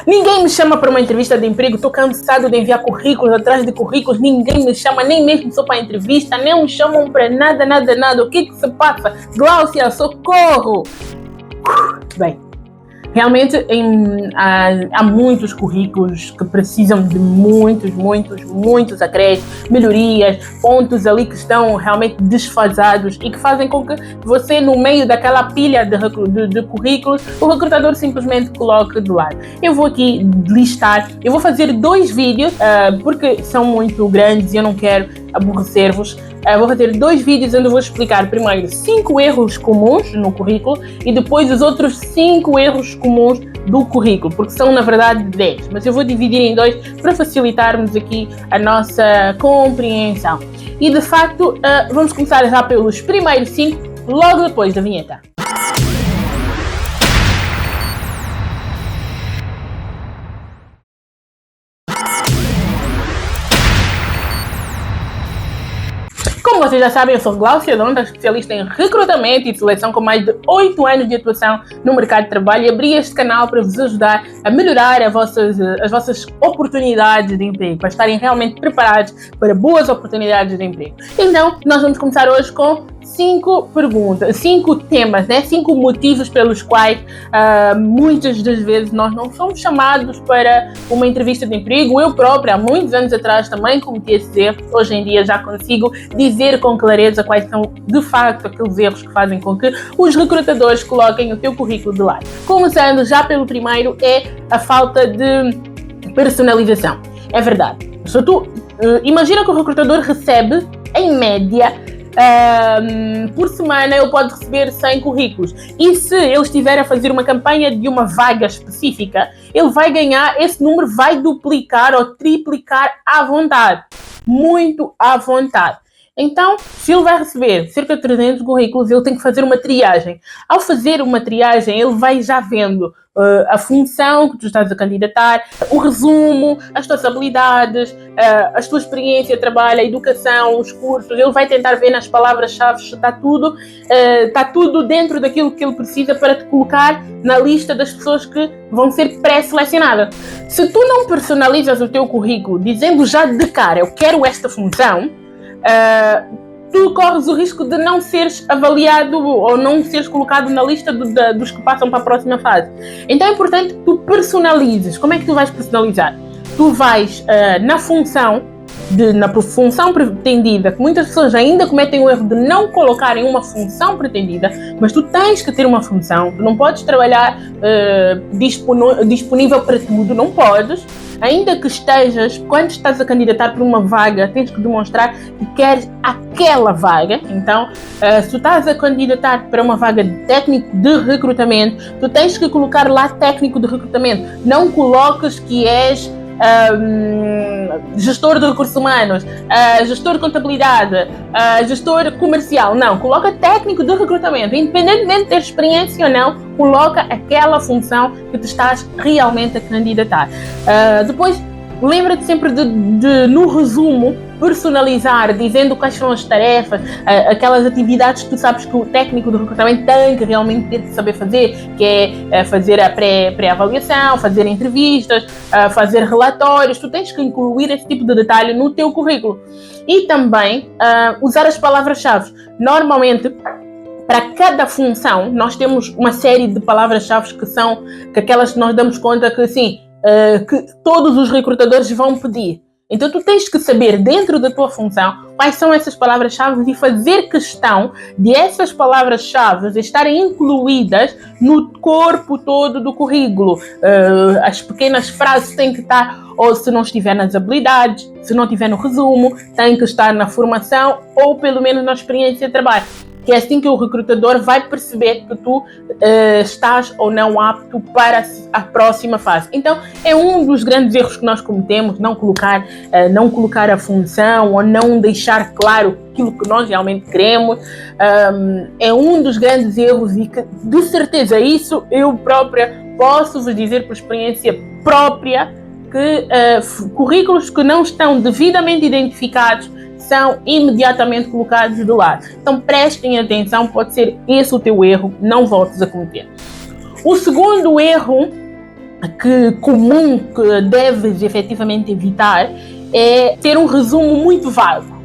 Ninguém me chama para uma entrevista de emprego, estou cansado de enviar currículos atrás de currículos, ninguém me chama, nem mesmo só para entrevista, nem me chamam para nada. O que se passa? Gláucia, socorro! Bem, realmente há muitos currículos que precisam de muitos acréscimos, melhorias, pontos ali que estão realmente desfasados e que fazem com que você, no meio daquela pilha de currículos, o recrutador simplesmente coloque do lado. Eu vou aqui listar, eu vou fazer 2 vídeos, porque são muito grandes e eu não quero aborrecer-vos. Vou fazer 2 vídeos onde eu vou explicar primeiro 5 erros comuns no currículo e depois os outros 5 erros comuns do currículo, porque são na verdade 10, mas eu vou dividir em 2 para facilitarmos aqui a nossa compreensão. E de facto, vamos começar já pelos primeiros 5, logo depois da vinheta. Como vocês já sabem, eu sou Gláucia Donda, especialista em recrutamento e seleção com mais de 8 anos de atuação no mercado de trabalho, e abri este canal para vos ajudar a melhorar as vossas oportunidades de emprego, para estarem realmente preparados para boas oportunidades de emprego. Então, nós vamos começar hoje com 5 perguntas, 5 temas, 5 motivos pelos quais muitas das vezes nós não somos chamados para uma entrevista de emprego. Eu própria, há muitos anos atrás, também cometi esse erro. Hoje em dia já consigo dizer com clareza quais são de facto aqueles erros que fazem com que os recrutadores coloquem o teu currículo de lado. Começando já pelo primeiro, é a falta de personalização. É verdade. Imagina que o recrutador recebe, em média, por semana ele pode receber 100 currículos, e se ele estiver a fazer uma campanha de uma vaga específica, ele vai ganhar, esse número vai duplicar ou triplicar à vontade, muito à vontade. Então, se ele vai receber cerca de 300 currículos, ele tem que fazer uma triagem. Ao fazer uma triagem, ele vai já vendo a função que tu estás a candidatar, o resumo, as tuas habilidades, a tua experiência de trabalho, a educação, os cursos. Ele vai tentar ver nas palavras-chave se está tudo dentro daquilo que ele precisa para te colocar na lista das pessoas que vão ser pré-selecionadas. Se tu não personalizas o teu currículo dizendo já de cara, eu quero esta função, tu corres o risco de não seres avaliado ou não seres colocado na lista dos que passam para a próxima fase. Então é importante que tu personalizes. Como é que tu vais personalizar? Tu vais na função pretendida, que muitas pessoas ainda cometem o erro de não colocarem uma função pretendida, mas tu tens que ter uma função. Tu não podes trabalhar disponível para tudo, não podes. Ainda que quando estás a candidatar para uma vaga, tens que demonstrar que queres aquela vaga. Então, se tu estás a candidatar para uma vaga de técnico de recrutamento, tu tens que colocar lá técnico de recrutamento. Não coloques que és gestor de recursos humanos, gestor de contabilidade, gestor comercial. Não, coloca técnico de recrutamento. Independentemente de ter experiência ou não, coloca aquela função que te estás realmente a candidatar. Depois, lembra-te sempre de, no resumo, personalizar, dizendo quais são as tarefas, aquelas atividades que tu sabes que o técnico de recrutamento tem que realmente ter de saber fazer, que é fazer a pré-avaliação, fazer entrevistas, fazer relatórios. Tu tens que incluir esse tipo de detalhe no teu currículo. E também usar as palavras-chave. Normalmente, para cada função, nós temos uma série de palavras-chave que aquelas que nós damos conta que, assim, que todos os recrutadores vão pedir. Então tu tens que saber, dentro da tua função, quais são essas palavras-chave e fazer questão de essas palavras-chave estarem incluídas no corpo todo do currículo. As pequenas frases têm que estar, ou se não estiver nas habilidades, se não estiver no resumo, tem que estar na formação ou pelo menos na experiência de trabalho. Que é assim que o recrutador vai perceber que tu estás ou não apto para a próxima fase. Então, é um dos grandes erros que nós cometemos, não colocar a função ou não deixar claro aquilo que nós realmente queremos. É um dos grandes erros e que, de certeza, isso eu própria posso vos dizer por experiência própria, que currículos que não estão devidamente identificados são imediatamente colocados do lado. Então prestem atenção, pode ser esse o teu erro, não voltes a cometer. O segundo erro comum que deves efetivamente evitar é ter um resumo muito vago,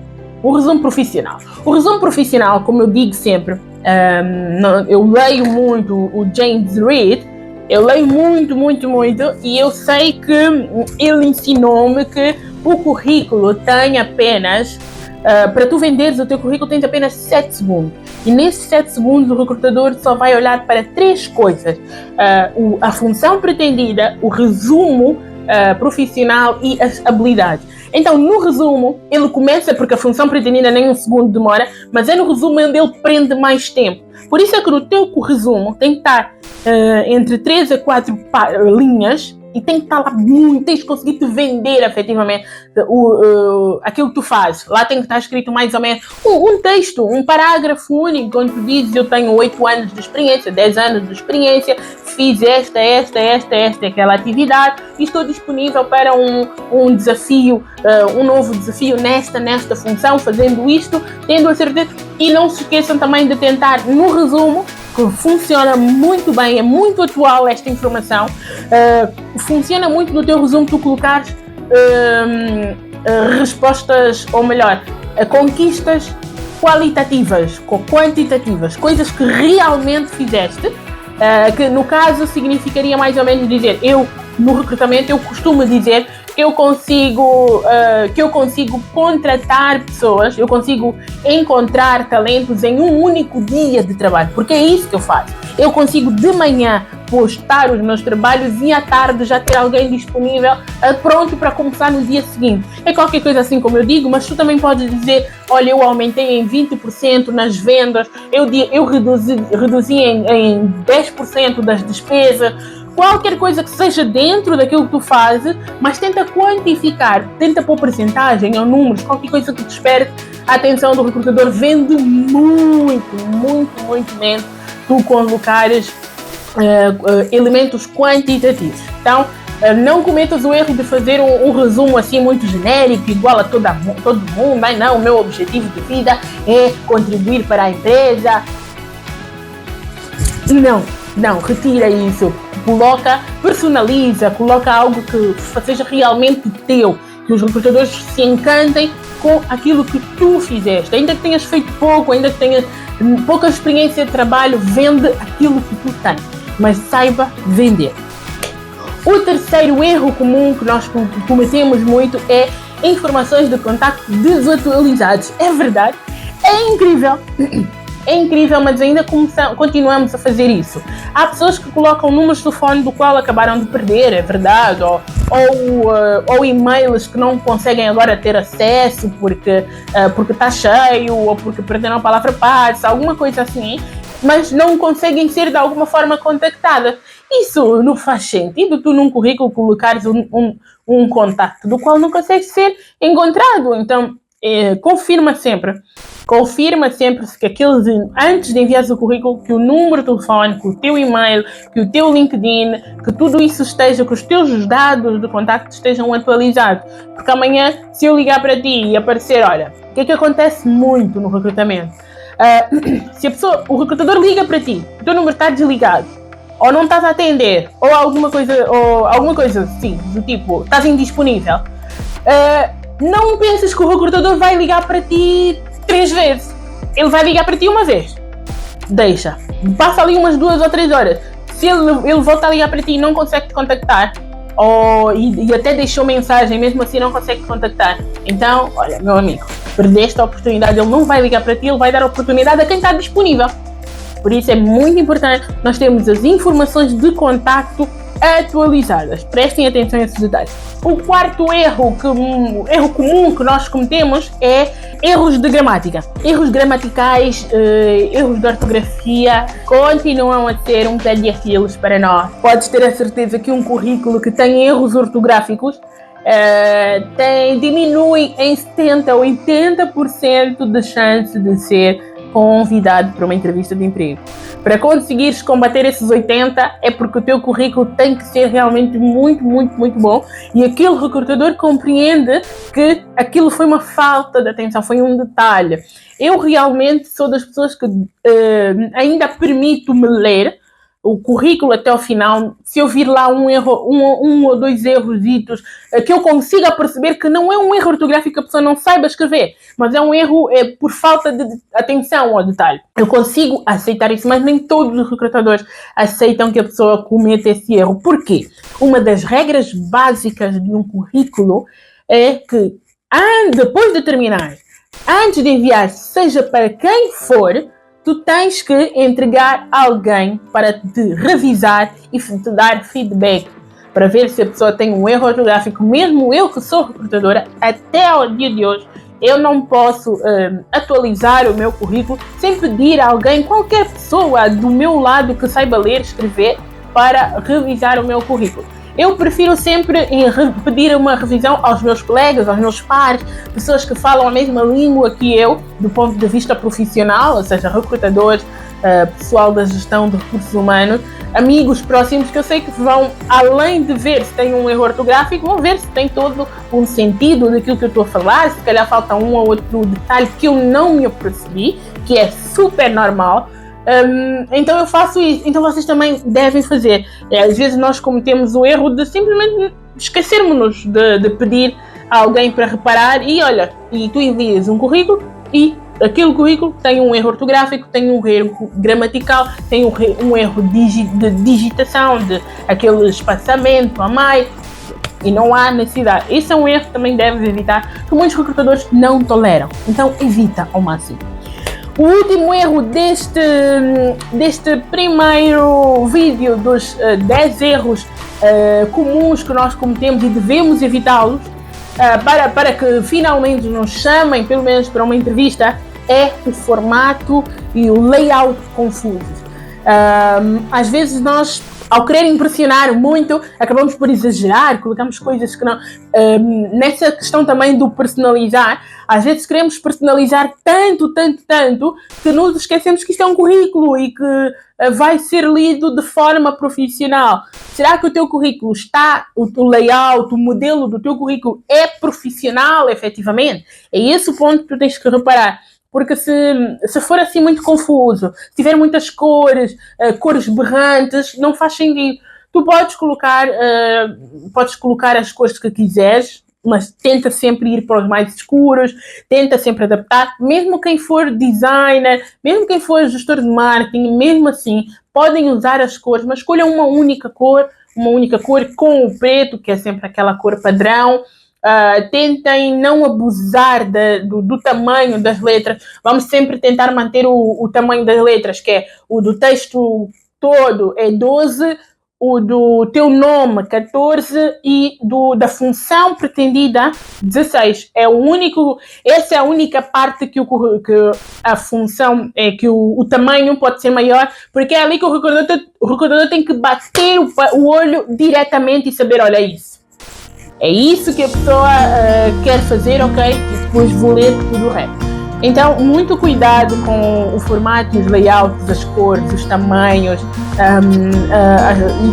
um resumo profissional. O resumo profissional, como eu digo sempre, eu leio muito o James Reed, eu leio muito, e eu sei que ele ensinou-me que o currículo tem apenas, para tu venderes o teu currículo, tens apenas 7 segundos. E nesses 7 segundos o recrutador só vai olhar para 3 coisas: a função pretendida, o resumo profissional e as habilidades. Então, no resumo, ele começa, porque a função pretendida nem um segundo demora, mas é no resumo onde ele prende mais tempo. Por isso é que no teu resumo tem que estar entre 3 a 4 linhas, e tem que estar lá muito, tens de conseguir te vender efetivamente aquilo que tu fazes. Lá tem que estar escrito mais ou menos um texto, um parágrafo único, onde tu dizes: eu tenho 8 anos de experiência, 10 anos de experiência, fiz esta, aquela atividade, e estou disponível para um desafio, um novo desafio nesta função, fazendo isto, tendo a certeza. E não se esqueçam também de tentar, no resumo, que funciona muito bem, é muito atual esta informação, funciona muito no teu resumo tu colocares respostas, ou melhor, conquistas qualitativas, quantitativas, coisas que realmente fizeste, que no caso significaria mais ou menos dizer: eu no recrutamento eu costumo dizer que eu consigo contratar pessoas, eu consigo encontrar talentos em um único dia de trabalho, porque é isso que eu faço. Eu consigo de manhã postar os meus trabalhos e à tarde já ter alguém disponível, pronto para começar no dia seguinte. É qualquer coisa assim como eu digo, mas tu também podes dizer: olha, eu aumentei em 20% nas vendas, eu reduzi em 10% das despesas. Qualquer coisa que seja dentro daquilo que tu fazes, mas tenta quantificar, tenta pôr porcentagem ou números, qualquer coisa que te espere. A atenção do recrutador vende muito menos tu colocares elementos quantitativos. Então, não cometas o erro de fazer um resumo assim muito genérico, igual a todo mundo. Não, o meu objetivo de vida é contribuir para a empresa. Não, retira isso. Personaliza, coloca algo que seja realmente teu, que os recrutadores se encantem com aquilo que tu fizeste. Ainda que tenhas feito pouco, ainda que tenhas pouca experiência de trabalho, vende aquilo que tu tens, mas saiba vender. O terceiro erro comum que nós cometemos muito é informações de contacto desatualizadas. É verdade, é incrível, mas ainda continuamos a fazer isso. Há pessoas que colocam números de telefone do qual acabaram de perder, é verdade, ou e-mails que não conseguem agora ter acesso porque está cheio, ou porque perderam a palavra passe, alguma coisa assim, mas não conseguem ser de alguma forma contactadas. Isso não faz sentido, tu num currículo colocares um contacto do qual não consegue ser encontrado. Então, confirma sempre que antes de enviar o currículo, que o número de telefone, que o teu e-mail, que o teu LinkedIn, que tudo isso esteja, que os teus dados de contacto estejam atualizados. Porque amanhã, se eu ligar para ti e aparecer, olha, o que é que acontece muito no recrutamento? Se o recrutador liga para ti, o teu número está desligado, ou não estás a atender, ou alguma coisa assim, do tipo, estás indisponível, não penses que o recrutador vai ligar para ti 3 vezes. Ele vai ligar para ti uma vez. Deixa. Passa ali umas 2 ou 3 horas. Se ele volta a ligar para ti e não consegue te contactar, e até deixou mensagem, mesmo assim não consegue te contactar, então, olha, meu amigo, perdeste a oportunidade. Ele não vai ligar para ti, ele vai dar a oportunidade a quem está disponível. Por isso é muito importante nós termos as informações de contacto atualizadas. Prestem atenção a esses detalhes. O quarto erro comum que nós cometemos é erros de gramática. Erros gramaticais, erros de ortografia continuam a ser um pé de Aquiles para nós. Podes ter a certeza que um currículo que tem erros ortográficos diminui em 70% ou 80% de chance de ser convidado para uma entrevista de emprego. Para conseguires combater esses 80%, é porque o teu currículo tem que ser realmente muito bom, e aquele recrutador compreende que aquilo foi uma falta de atenção, foi um detalhe. Eu realmente sou das pessoas que ainda permito-me ler o currículo até o final, se eu vir lá um erro, um ou dois errositos, que eu consiga perceber que não é um erro ortográfico que a pessoa não saiba escrever, mas é um erro por falta de atenção ao detalhe. Eu consigo aceitar isso, mas nem todos os recrutadores aceitam que a pessoa cometa esse erro. Por quê? Uma das regras básicas de um currículo é que, depois de terminar, antes de enviar, seja para quem for, tu tens que entregar alguém para te revisar e te dar feedback para ver se a pessoa tem um erro ortográfico. Mesmo eu que sou recrutadora, até ao dia de hoje, eu não posso atualizar o meu currículo sem pedir a alguém, qualquer pessoa do meu lado que saiba ler e escrever, para revisar o meu currículo. Eu prefiro sempre pedir uma revisão aos meus colegas, aos meus pares, pessoas que falam a mesma língua que eu, do ponto de vista profissional, ou seja, recrutadores, pessoal da gestão de recursos humanos, amigos próximos, que eu sei que vão, além de ver se tem um erro ortográfico, vão ver se tem todo um sentido daquilo que eu estou a falar, se calhar falta um ou outro detalhe que eu não me apercebi, que é super normal. Então eu faço isso, então vocês também devem fazer. Às vezes nós cometemos o erro de simplesmente esquecermos-nos de pedir a alguém para reparar e tu envias um currículo e aquele currículo tem um erro ortográfico, tem um erro gramatical, tem um erro de digitação, de aquele espaçamento a mais, e não há necessidade. Esse é um erro que também deves evitar, que muitos recrutadores não toleram, então evita ao máximo. O último erro deste primeiro vídeo dos 10 erros comuns que nós cometemos e devemos evitá-los para que finalmente nos chamem, pelo menos para uma entrevista, é o formato e o layout confusos. Às vezes nós, ao querer impressionar muito, acabamos por exagerar, colocamos coisas que não... nessa questão também do personalizar, às vezes queremos personalizar tanto, que nos esquecemos que isto é um currículo e que vai ser lido de forma profissional. Será que o teu currículo está, o layout, o modelo do teu currículo é profissional, efetivamente? É esse o ponto que tu tens que reparar. Porque se for assim muito confuso, se tiver muitas cores, cores berrantes, não faz sentido. Tu podes colocar as cores que quiseres, mas tenta sempre ir para os mais escuros, tenta sempre adaptar. Mesmo quem for designer, mesmo quem for gestor de marketing, mesmo assim, podem usar as cores, mas escolham uma única cor com o preto, que é sempre aquela cor padrão. Tentem não abusar do tamanho das letras. Vamos sempre tentar manter o tamanho das letras, que é o do texto todo é 12, o do teu nome 14 e da função pretendida 16. Essa é a única parte que a função que o tamanho pode ser maior, porque é ali que o recrutador tem que bater o olho diretamente e saber, olha isso. É isso que a pessoa quer fazer, ok? E depois vou ler tudo o resto. Então, muito cuidado com o formato, os layouts, as cores, os tamanhos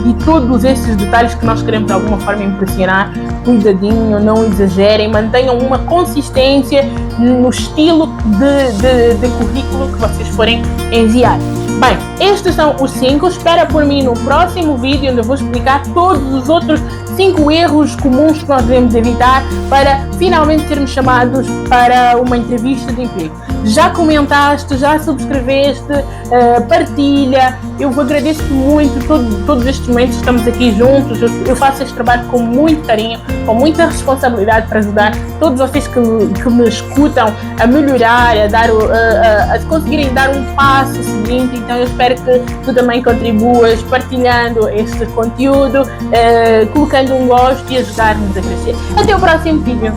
e todos esses detalhes que nós queremos de alguma forma impressionar. Cuidadinho, não exagerem, mantenham uma consistência no estilo de currículo que vocês forem enviar. Bem, estes são os 5. Espera por mim no próximo vídeo, onde eu vou explicar todos os outros 5 erros comuns que nós devemos evitar para finalmente sermos chamados para uma entrevista de emprego. Já comentaste, já subscreveste, partilha. Eu agradeço muito todos estes momentos que estamos aqui juntos. Eu faço este trabalho com muito carinho, com muita responsabilidade para ajudar todos vocês que me escutam a melhorar, a conseguirem dar um passo seguinte. Então eu espero que tu também contribuas partilhando este conteúdo, colocando um gosto e ajudar-nos a crescer. Até o próximo vídeo.